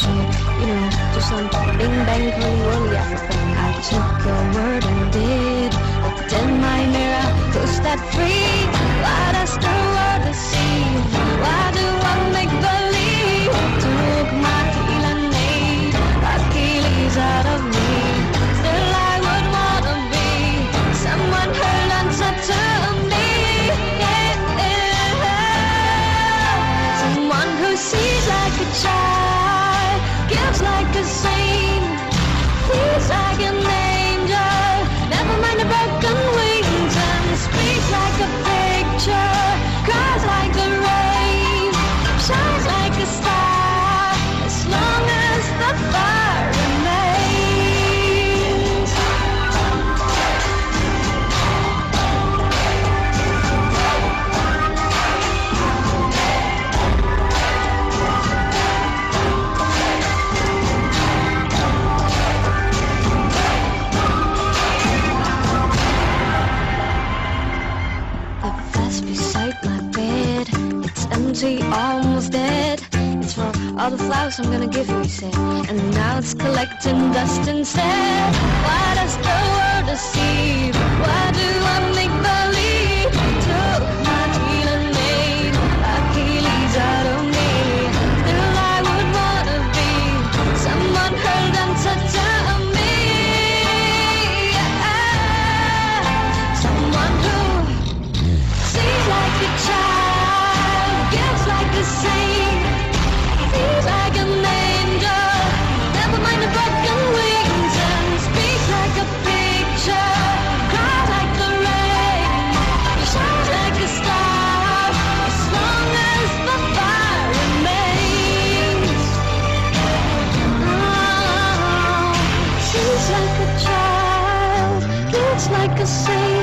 she, just some bing bang curly whirly everything. I took your word and did. Looked in my mirror, who's that free? Why does the world deceive? Why do I make believe? Took my heel and made Achilles out of me. Still I would wanna be someone who'll answer to me. Someone who sees like a child, gives like a saint, feels like an angel, never mind the broken wings, and speaks like a picture, cries like the rain, shines like a star, as long as the fire remains. The vase beside my bed, it's empty, almost dead. It's for all the flowers I'm gonna give you, he said. And now it's collecting dust instead. Why does the world deceive? Why do I make believe? Took my heel and made Achilles out of me. Still I would wanna be someone held answer to me. Someone who sees like a child, gives like a saint, feels like an angel, never mind the broken wings, and speaks like a picture, cries like the rain, shines like a star, as long as the fire remains. Oh, sees like a child, gives like a saint,